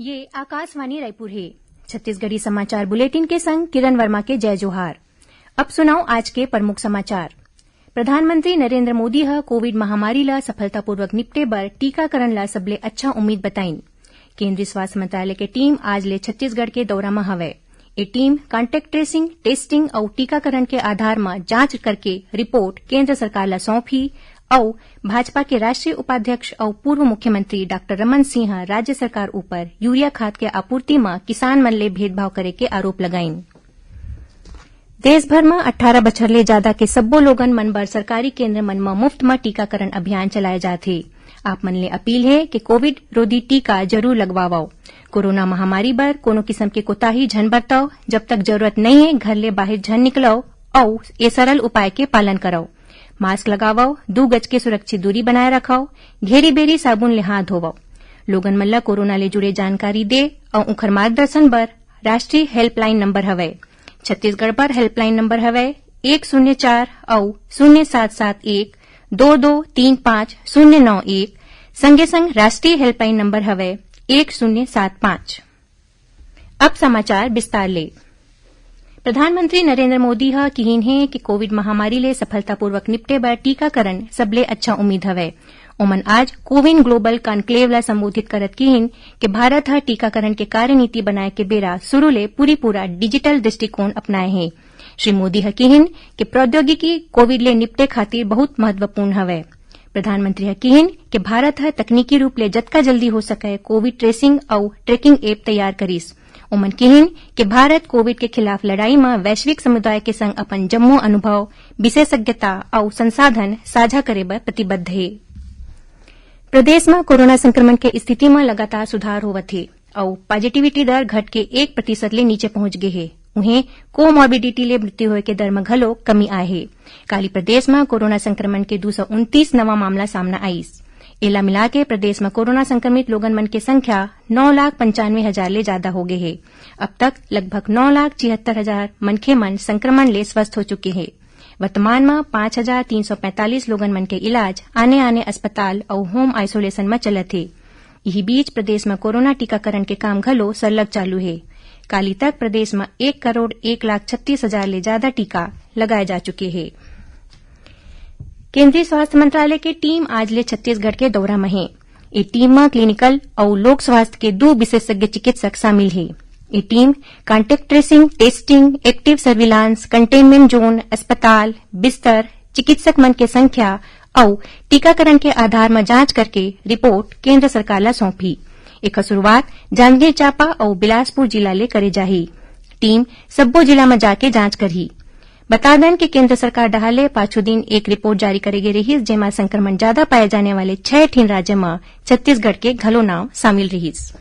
ये आकाशवाणी रायपुर है। छत्तीसगढ़ी समाचार बुलेटिन के संग किरण वर्मा के जय जोहार। अब सुनाओ आज के प्रमुख समाचार। प्रधानमंत्री नरेंद्र मोदी ह कोविड महामारी ला सफलतापूर्वक निपटे बर टीकाकरण ला सबले अच्छा उम्मीद बताइन। केंद्रीय स्वास्थ्य मंत्रालय के टीम आज ले छत्तीसगढ़ के दौरा में हवय। ये टीम कांटेक्ट ट्रेसिंग, टेस्टिंग और टीकाकरण के आधार में जांच करके रिपोर्ट केंद्र सरकार ला सौंपी और भाजपा के राष्ट्रीय उपाध्यक्ष और पूर्व मुख्यमंत्री डॉक्टर रमन सिंह राज्य सरकार ऊपर यूरिया खाद के आपूर्ति में किसान मन ले भेदभाव करे के आरोप लगाइन। देश भर में 18 बछर ले ज्यादा के सब्बो लोगन मन बर सरकारी केंद्र मन में मुफ्त में टीकाकरण अभियान चलाए जाथे। आप मन ले अपील है कि कोविड रोधी टीका जरूर लगवाओ। कोरोना महामारी बर कोनो किस्म के कोताही झन बरताओ। जब तक जरूरत नहीं है घर ले बाहर झन निकलो और ये सरल उपाय के पालन करो। मास्क लगाओ, 2 गज के सुरक्षित दूरी बनाए रखो, घेरी बेरी साबुन ले हाथ धोवो। लोगन मन ला कोरोना ले जुड़े जानकारी दे और उखर मार्गदर्शन बर राष्ट्रीय हेल्पलाइन नंबर हवय। छत्तीसगढ़ पर हेल्पलाइन नंबर हवय 104 और 0771 2235 संगे संग राष्ट्रीय हेल्पलाइन नंबर हवय 1075। अब समाचार विस्तार ले। प्रधानमंत्री नरेंद्र मोदी ह किहिन हे कि कोविड महामारी ले सफलतापूर्वक निपटे बर टीकाकरण सबले अच्छा उम्मीद हवय। ओमन आज कोविन ग्लोबल कॉन्क्लेव ला संबोधित करत किहिन कि भारत ह टीकाकरण के कार्यनीति बनाए के बेरा शुरू ले पूरा डिजिटल दृष्टिकोण अपनाए हे। श्री मोदी ह किहिन कि प्रौद्योगिकी कोविड ले निपटे खातिर बहुत महत्वपूर्ण हवय। प्रधानमंत्री ह किहिन कि भारत ह तकनीकी रूप ले जतका जल्दी हो सके कोविड ट्रेसिंग और ट्रैकिंग ऐप तैयार करिस। ओमन किहिन कि भारत कोविड के खिलाफ लड़ाई में वैश्विक समुदाय के संग अपन जम्मो अनुभव, विशेषज्ञता और संसाधन साझा करे बर प्रतिबद्ध है। प्रदेश में कोरोना संक्रमण के स्थिति में लगातार सुधार होवत है और पॉजिटिविटी दर घट के 1% ले नीचे पहुंच गए है। उन्हें कोमॉर्बिडिटी ले मृत्यु होए के दर में घलो कमी आए है। काली प्रदेश में कोरोना संक्रमण के 229 नवा मामला सामना आईस। एला मिला के प्रदेश में कोरोना संक्रमित लोगन मन की संख्या 9,95,000 ले ज्यादा हो गए है। अब तक लगभग 9,76,000 मनखे मन संक्रमण ले स्वस्थ हो चुके हैं। वर्तमान में 5,345 लोगन मन के इलाज आने अस्पताल और होम आइसोलेशन में चलत है। यही बीच प्रदेश में कोरोना टीकाकरण के काम घलो सरलग चालू है। काली तक प्रदेश में 1,01,36,000 ले ज्यादा टीका लगाए जा चुके हैं। केंद्रीय स्वास्थ्य मंत्रालय की टीम आज ले छत्तीसगढ़ के दौरा में है। ये टीम में क्लिनिकल और लोक स्वास्थ्य के 2 विशेषज्ञ चिकित्सक शामिल है। ये team contact tracing, testing, active surveillance, containment zone, अस्पताल, बिस्तर, चिकित्सक मन के संख्या और टीकाकरण के आधार में जांच करके रिपोर्ट केंद्र सरकार ला सौंपी। एकर शुरुआत जांजगीर चांपा और बिलासपुर जिला ले करे जाही। टीम सब्बो जिला में जाके जांच करही। बता दें कि केंद्र सरकार डहाले पाछू दिन एक रिपोर्ट जारी करे गे रही जेमा संक्रमण ज्यादा पाए जाने वाले 6 ठीन राज्य में छत्तीसगढ़ के घलो नाव शामिल रहीस।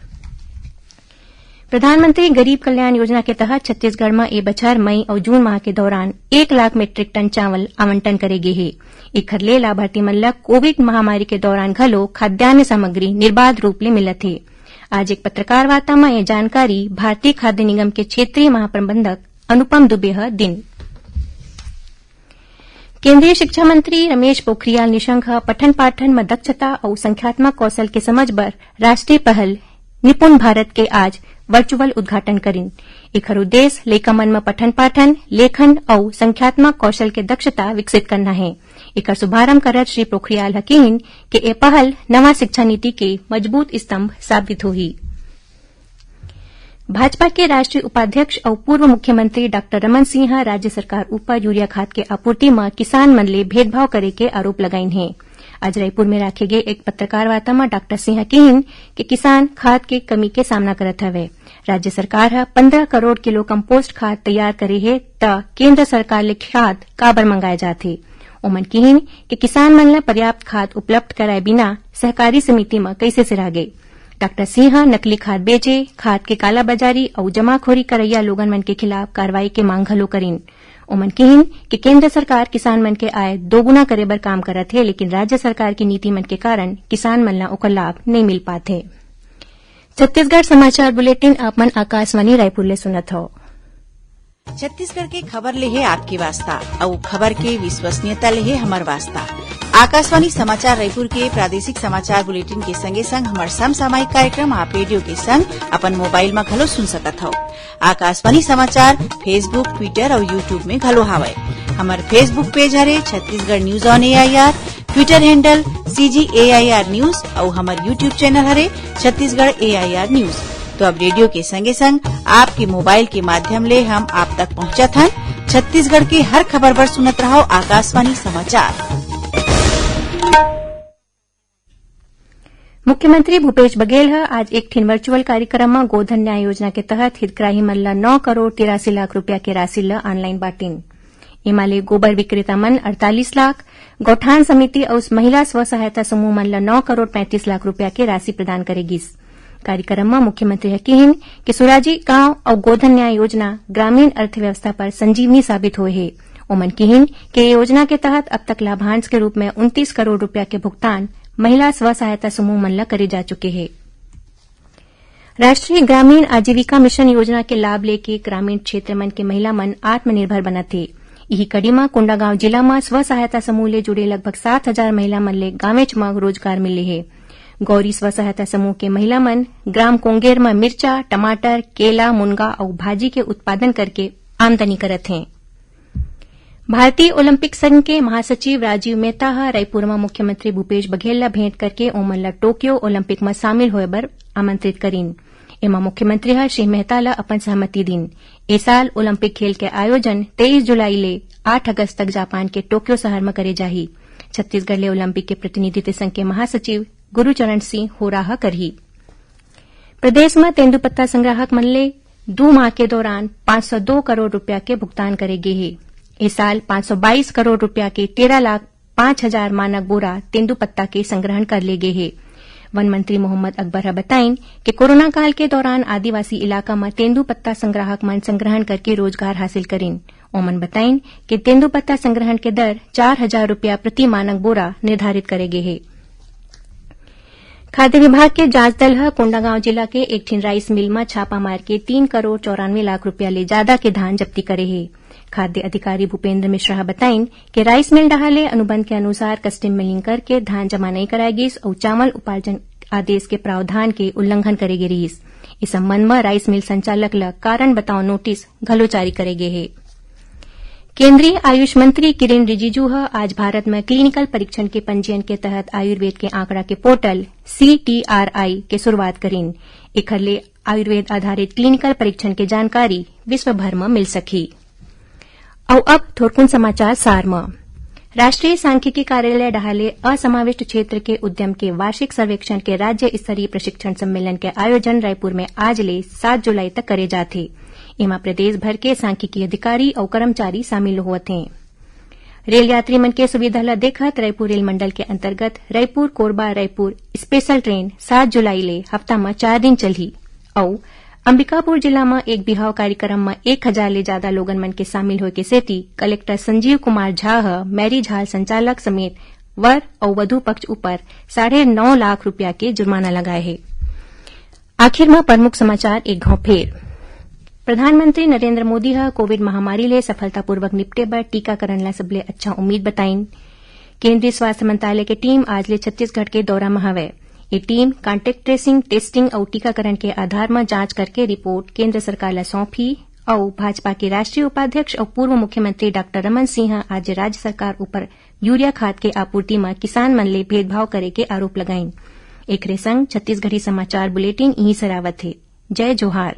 प्रधानमंत्री गरीब कल्याण योजना के तहत छत्तीसगढ़ में ए बछर मई और जून माह के दौरान 1 लाख मीट्रिक टन चावल आवंटन करे गे हे। एखर ले लाभार्थी मन ला कोविड महामारी के दौरान घलो खाद्यान्न सामग्री निर्बाध रूप ले मिलत हे। आज एक पत्रकार वार्ता में यह जानकारी भारतीय खाद्य निगम के क्षेत्रीय महाप्रबंधक अनुपम दुबे ह दिन। केंद्रीय शिक्षा मंत्री रमेश पोखरियाल निशंक पठन पाठन में दक्षता और संख्यात्मक कौशल के समझ बर राष्ट्रीय पहल निपुण भारत के आज वर्चुअल उद्घाटन करिन। एकर उद्देश्य लइका मन में पठन पाठन, लेखन और संख्यात्मक कौशल के दक्षता विकसित करना है। एकर शुभारंभ करत श्री पोखरियाल ह कहिन कि ए पहल नवा शिक्षा नीति के मजबूत स्तंभ साबित होही। भाजपा के राष्ट्रीय उपाध्यक्ष और पूर्व मुख्यमंत्री डॉक्टर रमन सिंह राज्य सरकार ऊपर यूरिया खाद के आपूर्ति में किसान मन ले भेदभाव करे के आरोप लगाइन है। आज रायपुर में रखे गए एक पत्रकार वार्ता में डॉक्टर सिंह कहिन कि किसान खाद के कमी के सामना करत हवे। राज्य सरकार 15 करोड़ किलो कंपोस्ट खाद तैयार करे है त केंद्र सरकार ले खाद काबर मंगाए जाथे। ओमन कहिन कि किसान मन ला पर्याप्त खाद उपलब्ध कराए बिना सहकारी समिति में कैसे सिरागे। डॉक्टर सिंह नकली खाद बेचे, खाद के कालाबाजारी और जमाखोरी करैया लोगन मन के खिलाफ कार्रवाई के मांग घलो करिन। ओमन कहिन कि केंद्र सरकार किसान मन के आय दोगुना करे बर काम करत है, लेकिन राज्य सरकार की नीति मन के कारण किसान मन ला ओकर लाभ नहीं मिल पाथे। छत्तीसगढ़ समाचार बुलेटिन आप मन आकाशवाणी रायपुर ले सुनत हो। छत्तीसगढ़ के खबर ले है आपकी वास्ता और खबर के विश्वसनीयता ले है हमार वास्ता। आकाशवाणी समाचार रायपुर के प्रादेशिक समाचार बुलेटिन के संगे संग हमार समसामयिक कार्यक्रम आप रेडियो के संग अपन मोबाइल में घलो सुन सकत हव। आकाशवाणी समाचार फेसबुक, ट्विटर और यूट्यूब में घलो हावय। हमार फेसबुक पेज हरे Chhattisgarh news on AIR, Twitter handle CGAIR news और हमार यूट्यूब चैनल हरे छत्तीसगढ़ AIR न्यूज। तो अब रेडियो के संगे संग आपके मोबाइल के माध्यम ले हम आप तक पहुंचत हन। छत्तीसगढ़ की हर खबर पर सुनत रहो आकाशवाणी समाचार। मुख्यमंत्री भूपेश बघेल आज एक ठिन वर्चुअल कार्यक्रम में गोधन न्याय योजना के तहत हितग्राही मन ल 9 करोड़ 83 लाख रुपया के राशि ल ऑनलाइन बांटिन। एमाले गोबर विक्रेता मन 48 लाख, गौठान समिति और महिला स्व सहायता समूह मन ल 9 करोड़ 35 लाख रुपया के राशि प्रदान करेगिस। कार्यक्रम में मुख्यमंत्री कहिन कि सुराजी गांव और गोधन न्याय योजना ग्रामीण अर्थव्यवस्था पर संजीवनी साबित हुए है। ओमन कहिन कि योजना के तहत अब तक लाभांश के रूप में 29 करोड़ रुपया के भुगतान महिला स्व सहायता समूह मन ल करे जा चुके हैं। राष्ट्रीय ग्रामीण आजीविका मिशन योजना के लाभ लेके ग्रामीण क्षेत्र मन के महिला मन आत्मनिर्भर बनत हे। यही कड़ी में कोंडागांव जिला में स्व सहायता समूह ले जुड़े लगभग 7,000 महिला मन ले गांवेच में रोजगार मिले है। गौरी स्व सहायता समूह के महिला मन ग्राम कोंगेर में मिर्चा, टमाटर, केला, मुनगा और भाजी के उत्पादन करके आमदनी करत हैं। भारतीय ओलंपिक संघ के महासचिव राजीव मेहता रायपुर में मुख्यमंत्री भूपेश बघेल ला भेंट करके ओमन ला टोक्यो ओलंपिक में शामिल होए बर आमंत्रित करीन। एमा मुख्यमंत्री श्री मेहता ला अपन सहमति दिन। ए साल ओलंपिक खेल के आयोजन 23 जुलाई ले 8 अगस्त तक जापान के टोक्यो शहर में करे जाही। छत्तीसगढ़ ले ओलंपिक के प्रतिनिधित्व संघ के महासचिव गुरुचरण सिंह होराहा करही। प्रदेश में तेंदुपत्ता संग्राहक मन ले 2 माह के दौरान 502 करोड़ रुपया के भुगतान करे गे हे। इस साल 522 करोड़ रुपया के 13,05,000 मानक बोरा तेंदुपत्ता के संग्रहण कर ले गए हैं। वन मंत्री मोहम्मद अकबर बताइन कि कोरोना काल के दौरान आदिवासी इलाका में तेंदुपत्ता संग्राहक मन संग्रहण करके रोजगार हासिल करीन। ओमन बताइन कि तेंदुपत्ता संग्रहण के दर 4,000 रुपया प्रति मानक बोरा निर्धारित करे गए हैं। खाद्य विभाग के जांच दल कोंडागांव जिला के एक ठिन राइस मिल में छापा मार के 3 करोड़ 94 लाख रुपया ले ज्यादा के धान जब्ती करे है। खाद्य अधिकारी भूपेन्द्र मिश्रा बताइन कि राइस मिल डहाले अनुबंध के अनुसार कस्टम मिलिंग करके धान जमा नहीं कराई गई और चावल उपार्जन आदेश के प्रावधान के उल्लंघन करे गे रहीस। इस संबंध में राइस मिल संचालक ल कारण बताओ नोटिस घलो जारी करे गे है। केंद्रीय आयुष मंत्री किरेन रिजिजू आज भारत में क्लिनिकल परीक्षण के पंजीयन के तहत आयुर्वेद के आंकड़ा के पोर्टल CTRI के शुरूआत करीन। एखर ले आयुर्वेद आधारित क्लिनिकल परीक्षण के जानकारी विश्व भर में मिल सकी। और अब थोरकुन समाचार सार में राष्ट्रीय सांख्यिकी कार्यालय डहाले असमाविष्ट क्षेत्र के उद्यम के वार्षिक सर्वेक्षण के राज्य स्तरीय प्रशिक्षण सम्मेलन के आयोजन रायपुर में आज ले 7 जुलाई तक करे जाथे। एमा प्रदेश भर के सांख्यिकी अधिकारी और कर्मचारी शामिल होते हैं। रेल यात्री मन के सुविधा ला देखत रायपुर रेल मंडल के अंतर्गत रायपुर कोरबा रायपुर स्पेशल ट्रेन 7 जुलाई ले हफ्ता में 4 दिन चलही और अंबिकापुर जिला में एक बिहाव कार्यक्रम में 1,000 ले ज्यादा लोगन मन के शामिल होए के सेती collector Sanjeev Kumar Jha marriage hall संचालक समेत वर और वधु पक्ष ऊपर 9.5 लाख रुपया के जुर्माना लगाए है। आखिर में प्रमुख समाचार एक घाव फेर। प्रधानमंत्री नरेंद्र मोदी कोविड महामारी ले सफलतापूर्वक निपटे बर टीकाकरण ला सबले अच्छा उम्मीद बताइन। केंद्रीय स्वास्थ्य मंत्रालय के टीम आज ले छत्तीसगढ़ के दौरा में हवे। ये टीम कांटेक्ट ट्रेसिंग, टेस्टिंग और टीकाकरण के आधार में जांच करके रिपोर्ट केंद्र सरकार ला सौंपी और भाजपा के राष्ट्रीय उपाध्यक्ष और पूर्व मुख्यमंत्री डॉ रमन सिंह आज राज्य सरकार ऊपर यूरिया खाद के आपूर्ति में किसान मन ले भेदभाव करे के आरोप लगाइन। एकरे संग छत्तीसगढ़ी समाचार बुलेटिन यही सरावत है। जय जोहार।